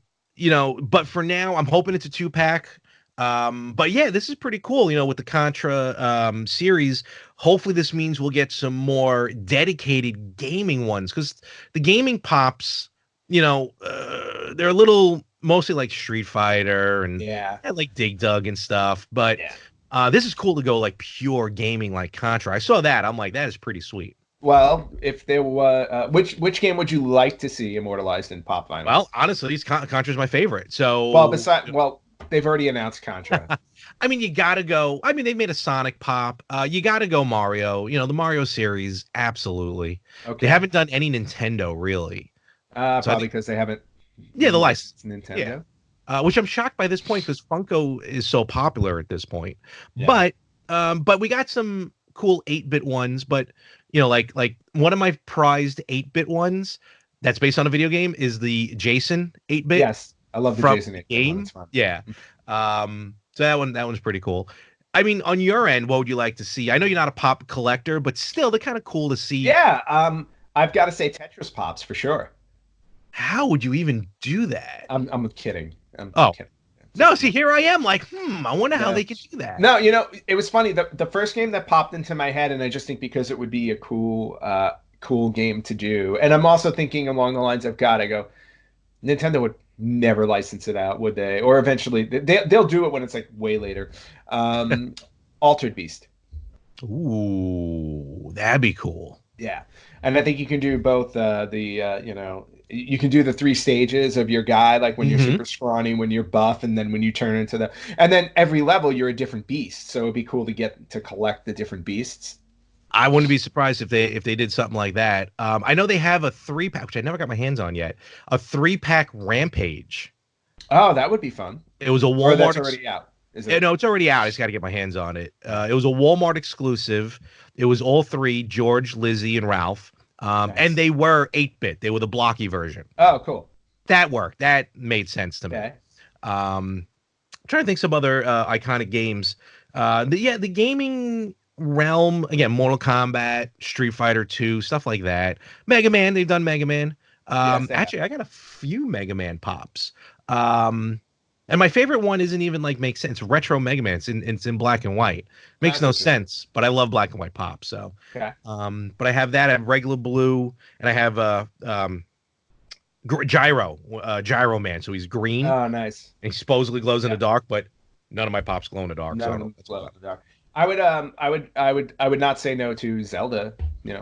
but for now, I'm hoping it's a 2-pack. But yeah, this is pretty cool. With the Contra series. Hopefully, this means we'll get some more dedicated gaming ones because the gaming pops, they're a little mostly like Street Fighter Yeah. and like Dig Dug and stuff. But Yeah. this is cool to go like pure gaming like Contra. I saw that. I'm like, that is pretty sweet. Well, if there were, which game would you like to see immortalized in pop vinyl? Well, honestly, Contra's my favorite. Well, So they've already announced Contra. I mean, you gotta go. I mean, they made a Sonic pop. You gotta go Mario. The Mario series, absolutely. They Okay. haven't done any Nintendo really. So I Probably think, because they haven't yeah, the license, licensed yeah. Nintendo. Which I'm shocked by this point because Funko is so popular at this point. Yeah. But we got some cool 8-bit ones. But like one of my prized 8-bit ones that's based on a video game is the Jason 8-bit Yes, I love the from Jason the 8-bit one. game. It's fun. Yeah. So that one's pretty cool. I mean, on your end, what would you like to see? I know you're not a pop collector, but still, they're kind of cool to see. Yeah, I've got to say Tetris Pops for sure. How would you even do that? I'm kidding. I'm Oh, kidding. It's no, just, see, here I am like, I wonder how no. they could do that. No, it was funny. The first game that popped into my head, and I just think because it would be a cool game to do. And I'm also thinking along the lines of God, I go, Nintendo would never license it out, would they? Or eventually they'll do it when it's like way later. Um, Altered Beast. Ooh, that'd be cool. Yeah. And I think you can do both you can do the three stages of your guy, like when you're Hmm. super scrawny, when you're buff, and then when you turn into and then every level you're a different beast. So it'd be cool to get to collect the different beasts. I wouldn't be surprised if they did something like that. I know they have a 3-pack, which I never got my hands on yet. A 3-pack Rampage. Oh, that would be fun. It was a Or Walmart. that's already out. Is Yeah, it? no, it's already out. I just got to get my hands on it. It was a Walmart exclusive. It was all three: George, Lizzie, and Ralph. And Nice. they were 8-bit. They were the blocky version. Oh, cool. That worked. That made sense to me. Okay. I'm trying to think some other iconic games. The gaming realm again: Mortal Kombat, Street Fighter 2, stuff like that. Mega Man. They've done Mega Man. Yes, they have. Actually, I got a few Mega Man pops. And my favorite one isn't even like makes sense. Retro Mega Man. It's in black and white. Makes That's no interesting. sense, but I love black and white pop. So, Okay. but I have that. I have regular blue, and I have Gyro Man. So he's green and Oh, nice. he supposedly glows in the Yeah. dark, but none of my pops glow in the dark. So I No, don't know no, what's glow going in on. the dark. I would not say no to Zelda,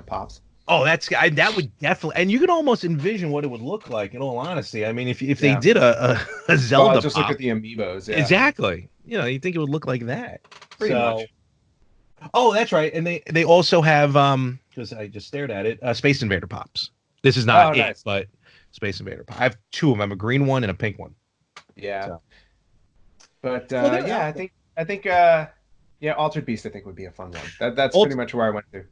pops. Oh, that would definitely, and you can almost envision what it would look like. In all honesty, I mean, if they Yeah. did a Well, Zelda just look pop, at the amiibos. Yeah. exactly. You think it would look like that. Pretty So, much. oh, that's right. And they also have because I just stared at it, Space Invader pops. This is Oh, not it, nice. but Space Invader pop. I have two of them. I have a green one and a pink one. Yeah. So, But well, they're yeah, out I think yeah, Altered Beast I think would be a fun one. That's there. pretty much where I went to.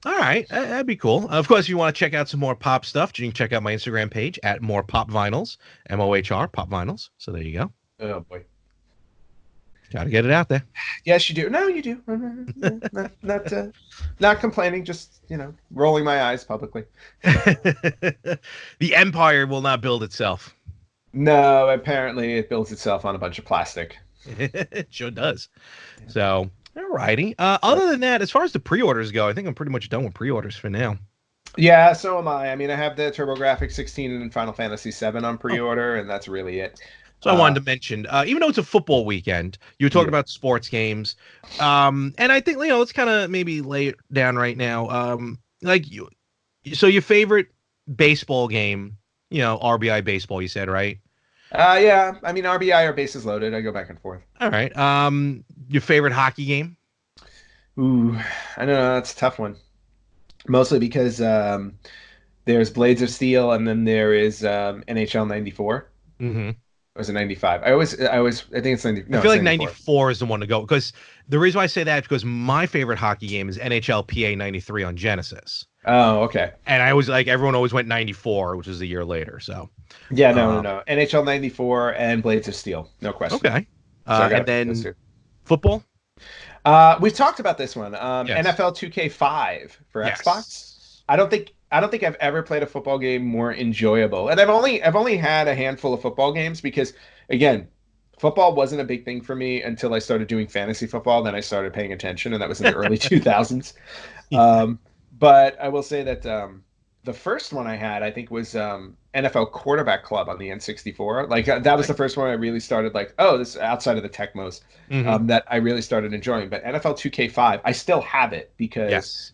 All right, that'd be cool. Of course, if you want to check out some more pop stuff, you can check out my Instagram page at More Pop Vinyls, MOHR Pop Vinyls. So there you go. Oh boy. Got to get it out there. Yes, you do. No, you do. Not complaining, just, rolling my eyes publicly. The empire will not build itself. No, apparently it builds itself on a bunch of plastic. It sure does. So, all righty. Other than that, as far as the pre-orders go, I think I'm pretty much done with pre-orders for now. Yeah, so am I. I mean, I have the TurboGrafx 16 and Final Fantasy 7 on Oh, pre-order, and that's really it. so I wanted Uh, to mention, even though it's a football weekend, you were talking yeah. about sports games, and I think let's kind of maybe lay it down right now. Like you, so your favorite baseball game, RBI baseball, you said, right? Yeah. I mean, RBI or bases loaded. I go back and forth. All right. Your favorite hockey game? Ooh, I don't know. That's a tough one. Mostly because there's Blades of Steel and then there is NHL 94. Hmm. Or was it 95? I think it's 90. I No, feel it's like 94. 94 is the one to go because the reason why I say that is because my favorite hockey game is NHL PA 93 on Genesis. Oh, okay. And I always like everyone always went 94, which is a year later. So, Yeah, no, no, uh, no. NHL 94 and Blades of Steel. No question. okay. So I got to And pick those then two. football? We've talked about this one. Yes. NFL 2K5 for Xbox. Yes. I don't think I've ever played a football game more enjoyable. And I've only had a handful of football games because again, football wasn't a big thing for me until I started doing fantasy football. Then I started paying attention, and that was in the early 2000s. Um, but I will say that the first one I had, I think, was NFL Quarterback Club on the N64. Like that was Nice. the first one I really started like, oh, this outside of the Tecmos Hmm. that I really started enjoying. But NFL 2K5, I still have it because Yes.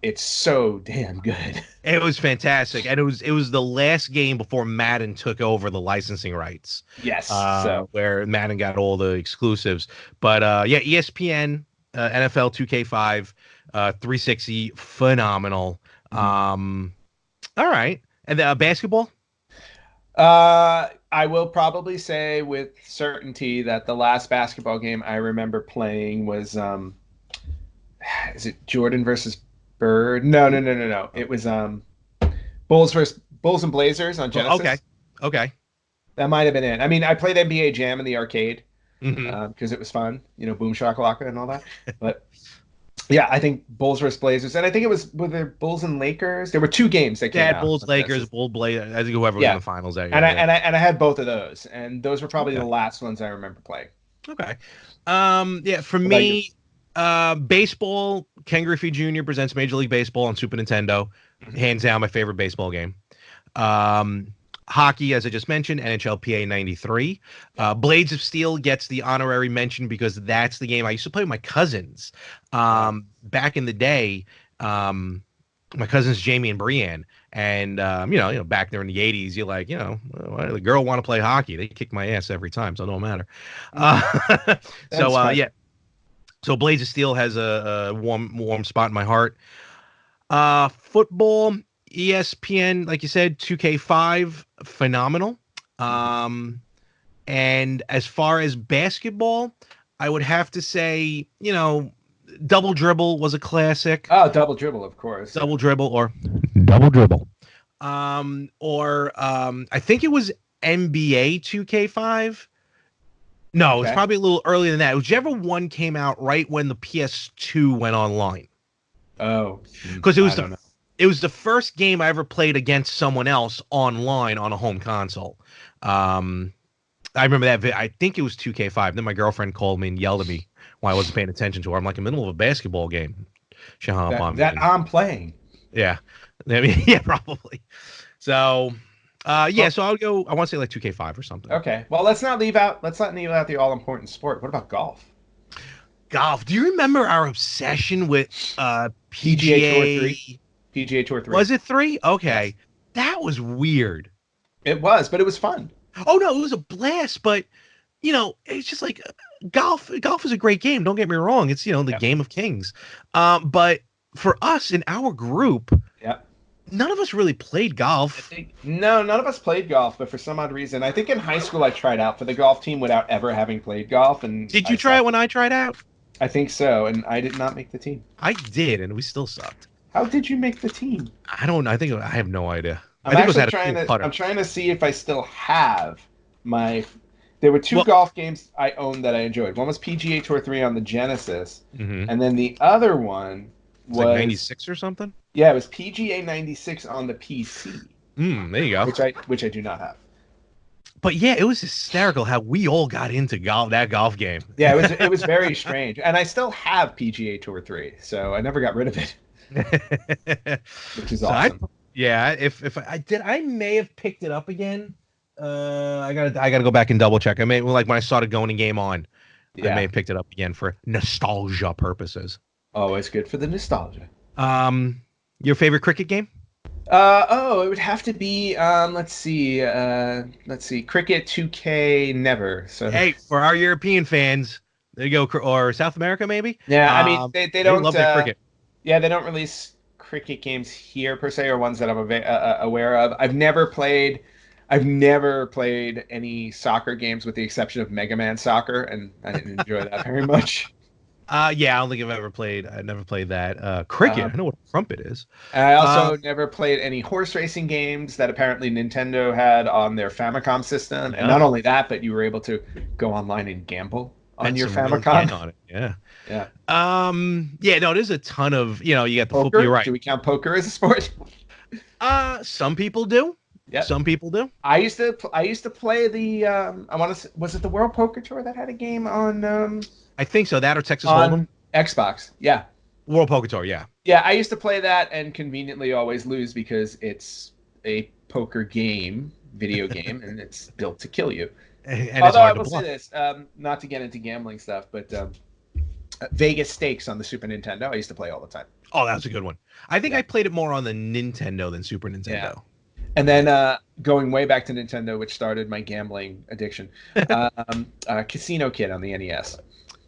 it's so damn good. It was fantastic, and it was the last game before Madden took over the licensing rights, Yes. So where Madden got all the exclusives. But yeah, ESPN, NFL 2K5, 360, phenomenal. mhm. All right, and basketball. I will probably say with certainty that the last basketball game I remember playing was is it Jordan versus Bird? No, no, no, no, no. It was Bulls and Blazers on Okay, Genesis. okay. That might have been it. I mean, I played NBA Jam in the arcade Hmm. because it was fun, Boom Shakalaka and all that. But yeah, I think Bulls versus Blazers, and I think it was with the Bulls and Lakers. There were two games that came Yeah, out Bulls, on Lakers, Genesis. Bull, Blaze. I think whoever was in Yeah, the finals that and year. I Yeah. and I and I had both of those, and those were probably the Okay. last ones I remember playing. Okay. Yeah, for What about you? me, baseball, Ken Griffey Jr. presents Major League Baseball on Super Nintendo. Mhm. Hands down my favorite baseball game. Um, Hockey, as I just mentioned, NHLPA 93. Yeah. Blades of Steel gets the honorary mention because that's the game I used to play with my cousins. Uh, Back in the day, um, my cousins Jamie and Brienne, and back there in the '80s, you're like, well, the girl want to play hockey. They kick my ass every time, so it don't matter. mm, that So is surprising. yeah, so Blades of Steel has a warm spot in my heart. Football, ESPN, like you said, 2K5, phenomenal. Mhm. Um, and as far as basketball, I would have to say, Double Dribble was a classic. Oh, double dribble, of course. Yeah. Double Dribble or Double Dribble. Or I think it was NBA 2K5. No, it was Okay. probably a little earlier than that. Whichever one came out right when the PS2 went online. Oh, Because it I was the don't know. it was the first game I ever played against someone else online on a home console. Um, I remember that. I think it was 2K5. Then my girlfriend called me and yelled at me while I wasn't paying attention to her. I'm like in the middle of a basketball game. She hung up That on me, that and I'm playing. yeah, I mean, yeah, probably. So, yeah, Well, so I'll go. I want to say like 2K5 or something. okay. Well, let's not leave out the all important sport. What about golf? Golf. Do you remember our obsession with PGA Tour 3. PGA? PGA Tour 3. Was it 3? Yes. Okay, that was weird. It was, but it was fun. Oh no, it was a blast, but it's just like golf. Golf is a great game. Don't get me wrong. It's the Yep. game of kings. But for us in our group, Yep. none of us really played I golf. think no, none of us played golf, but for some odd reason, I think in high school I tried out for the golf team without ever having played golf, and Did I you try it sucked. when I tried out? I think so, and I did not make the team. I did, and we still sucked. How did you make the team? I don't know. I have no idea. I I'm think it was actually at a trying cool to putter. I'm trying to see if I still have my there were two Well, golf games I owned that I enjoyed. One was PGA Tour 3 on the Genesis, mhm. and then the other one It's like was 96 or something. yeah, it was PGA 96 on the PC, There you go. which I do not have. But yeah, it was hysterical how we all got into golf game. Yeah, it was very strange. And I still have PGA Tour 3, so I never got rid of it, which is So awesome. yeah, if I did, I may have picked it up again. I gotta go back and double check. I may like when I started going in game on, I may Yeah. have picked it up again for nostalgia purposes. Always good for the nostalgia. Um, your favorite cricket game? It would have to be let's see, Cricket 2K Never. So Hey, for our European fans, there you go, or South America maybe. yeah, I mean they They don't love their cricket. yeah, they don't release cricket games here per se, or ones that I'm aware of. I've never played any soccer games with the exception of Mega Man Soccer, and I didn't enjoy that very much. Yeah, I don't think I've ever played. I never played that. Cricket. Um, I know what a trumpet is. I Uh, also never played any horse racing games that apparently Nintendo had on their Famicom system. And yeah, not only that, but you were able to go online and gamble on bet your some real yen Famicom. on it. Yeah. Yeah. Yeah. No, there's a ton of. You got the football. You're Poker? right. Do we count poker as a sport? Some people do. Yep. Some people do. I used to play the I want to was it the World Poker Tour that had a game I think so. That or Texas Hold'em. on Xbox. Yeah. World Poker Tour. Yeah. Yeah, I used to play that and conveniently always lose because it's a poker game, video game, and it's built to kill you. And it's Although I hard to will say bluff. this, not to get into gambling stuff, but Vegas Stakes on the Super Nintendo, I used to play all the time. Oh, that's a good one. I think Yeah, I played it more on the Nintendo than Super yeah. Nintendo. And then going way back to Nintendo, which started my gambling addiction, Casino Kid on the NES.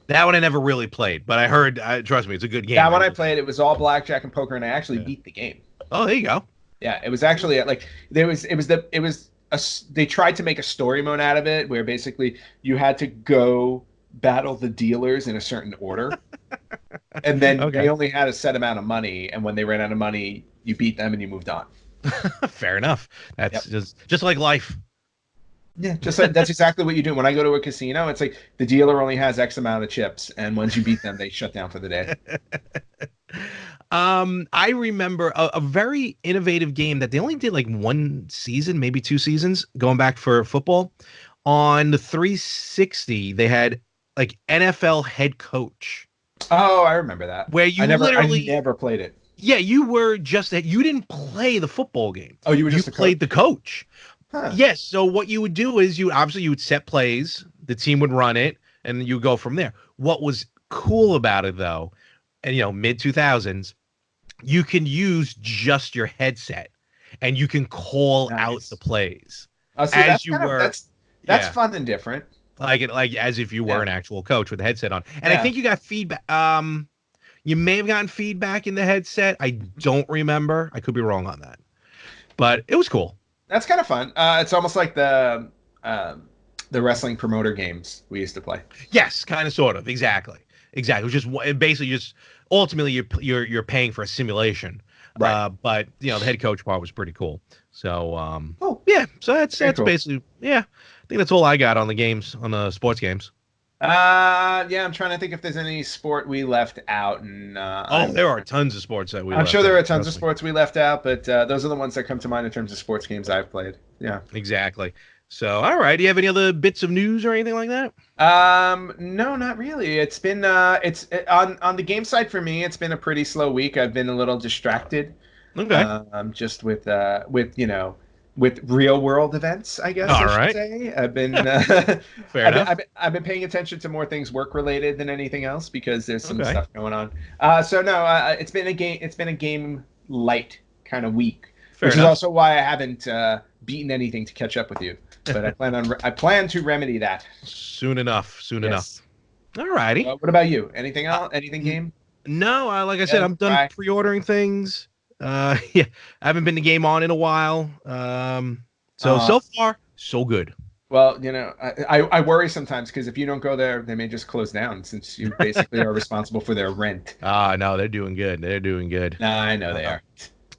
That one I never really played, but I heard. Trust me, it's a good game. That one I played. It was all blackjack and poker, and I actually Yeah. beat the game. Oh, there you go. Yeah, it was actually like there was it was the it was they tried to make a story mode out of it where basically you had to go battle the dealers in a certain order, and then Okay. they only had a set amount of money, and when they ran out of money, you beat them and you moved on. Fair enough. That's Yep. just like life. Yeah, just like, that's exactly what you do. When I go to a casino, it's like the dealer only has X amount of chips, and once you beat them, they shut down for the day. I remember a very innovative game that they only did like one season, maybe two seasons, going back for football. On the 360, they had like NFL head coach, Oh, I remember that. where I you never, I literally, never played it. yeah, you were just that you didn't play the football game. Oh, you were You just a coach? played the coach. Huh. Yes. So what you would do is you would set plays, the team would run it, and you go from there. What was cool about it though, and mid 2000s, you can use just your headset and you can call out Nice. the plays Oh, see, as that's you kind of were. that's Yeah. fun and different. Like as if you were Yeah. an actual coach with the headset on. And I Yeah. think you got feedback. You may have gotten feedback in the headset. I don't remember. I could be wrong on that. But it was cool. That's kind of fun. It's almost like the wrestling promoter games we used to play. Yes, kind of, sort of, exactly, exactly. It was just basically just ultimately you're paying for a simulation, Right. but the head coach part was pretty cool. So Oh, yeah, so that's very that's cool. basically, yeah. I think that's all I got on the games, on the sports games. Yeah, I'm trying to think if there's any sport we left out, and Oh, there are tons of sports that we I'm left sure there are out. tons of Trust me. sports we left out, but those are the ones that come to mind in terms of sports games I've played. Yeah. Exactly. So all right, do you have any other bits of news or anything like that? No, not really. It's been on the game side for me. It's been a pretty slow week. I've been a little distracted, Okay. just with with real world events, I guess All I should right. say. I've been Fair enough. I've been paying attention to more things work related than anything else because there's some Okay. stuff going on. So no, it's been a game. It's been a game light kind of week, Fair which is enough. also why I haven't beaten anything to catch up with you. But I plan to remedy that. Soon enough. Soon Yes. enough. All righty. What about you? Anything Uh, else? Anything n- game? no, like I said, Yeah, I'm done bye. pre-ordering things. Yeah, I haven't been to game on in a while. So Uh, far, so good. well, I worry sometimes because if you don't go there, they may just close down since you basically are responsible for their rent. No, they're doing good. They're doing good. Nah, I know they Uh, are.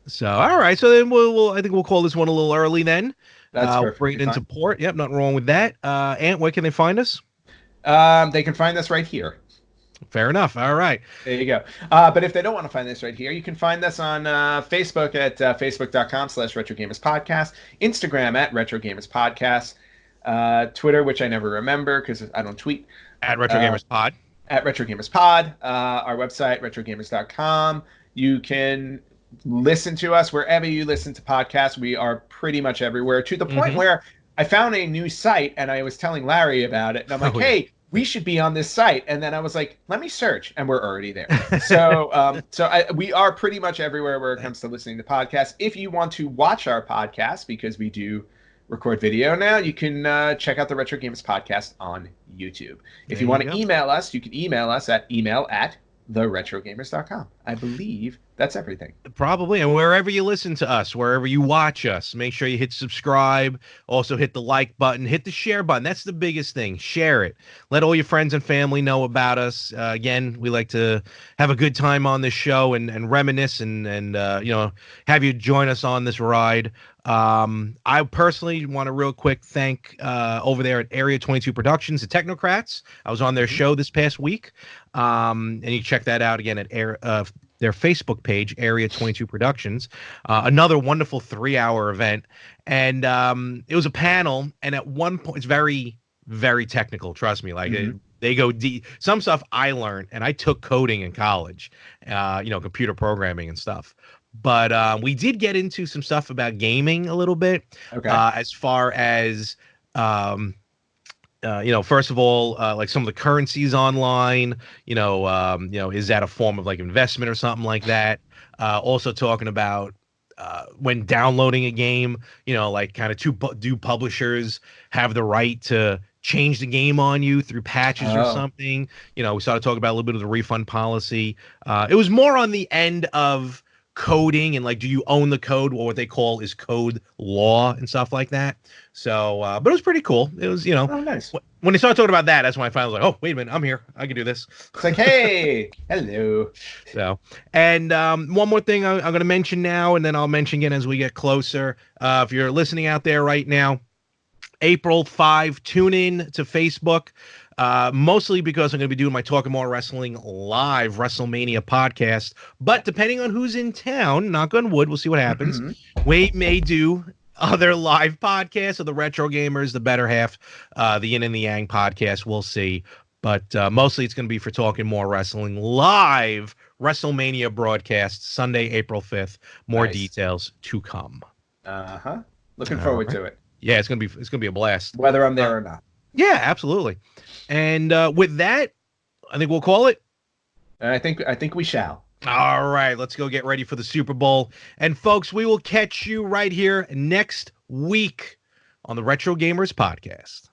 so all right, so then I think we'll call this one a little early then. That's Bring perfectly it into fine. port. Yep, nothing wrong with that. Ant, where can they find us? They can find us right here. Fair enough. All right. There you go. But if they don't want to find this right here, you can find us on Facebook at facebook.com/RetroGamersPodcast, Instagram at RetroGamersPodcast, Twitter, which I never remember because I don't tweet, At Retro uh, Gamers Pod. at RetroGamersPod, our website, RetroGamers.com. You can listen to us wherever you listen to podcasts. We are pretty much everywhere to the point Mhm. where I found a new site and I was telling Larry about it. And I'm like, Oh, yeah. hey, we should be on this site. And then I was like, let me search, and we're already there. So we are pretty much everywhere where it comes to listening to podcasts. If you want to watch our podcast, because we do record video now, you can check out the Retro Gamers podcast on YouTube. If There you you want to go. email us, you can email us at email@theretrogamers.com. I believe that's everything. Probably. And wherever you listen to us, wherever you watch us, make sure you hit subscribe. Also hit the like button, hit the share button. That's the biggest thing. Share it. Let all your friends and family know about us. Again, we like to have a good time on this show and reminisce and have you join us on this ride. I personally want to real quick thank over there at Area 22 Productions, the Technocrats. I was on their show this past week. And you can check that out again at their Facebook page, Area 22 Productions. Another wonderful 3-hour event. And it was a panel. And at one point, it's very, very technical. Trust me. Like they go deep. Some stuff I learned, and I took coding in college, computer programming and stuff. But we did get into some stuff about gaming a little bit. Okay. As far as first of all, like some of the currencies online, is that a form of like investment or something like that? Also talking about when downloading a game, like kind of do publishers have the right to change the game on you through patches or something? We started talking about a little bit of the refund policy. It was more on the end of coding and like, do you own the code, or what they call is code law and stuff like that. So but it was pretty cool. It was nice. When they started talking about that, that's when I finally was like, oh, wait a minute, I'm here, I can do this. It's like, hey, hello. So, and one more thing I'm going to mention now, and then I'll mention again as we get closer. If you're listening out there right now, April 5, tune in to Facebook. Mostly because I'm going to be doing my Talking More Wrestling live WrestleMania podcast. But depending on who's in town, knock on wood, we'll see what happens. We may do other live podcasts of the Retro Gamers, the Better Half, the Yin and the Yang podcast. We'll see. But mostly it's going to be for Talking More Wrestling live WrestleMania broadcast Sunday, April 5th. More details to come. Looking forward to it. Yeah, it's gonna be a blast. Whether I'm there or not. Yeah, absolutely. And with that, I think we'll call it. I think we shall. All right, let's go get ready for the Super Bowl. And folks, we will catch you right here next week on the Retro Gamers Podcast.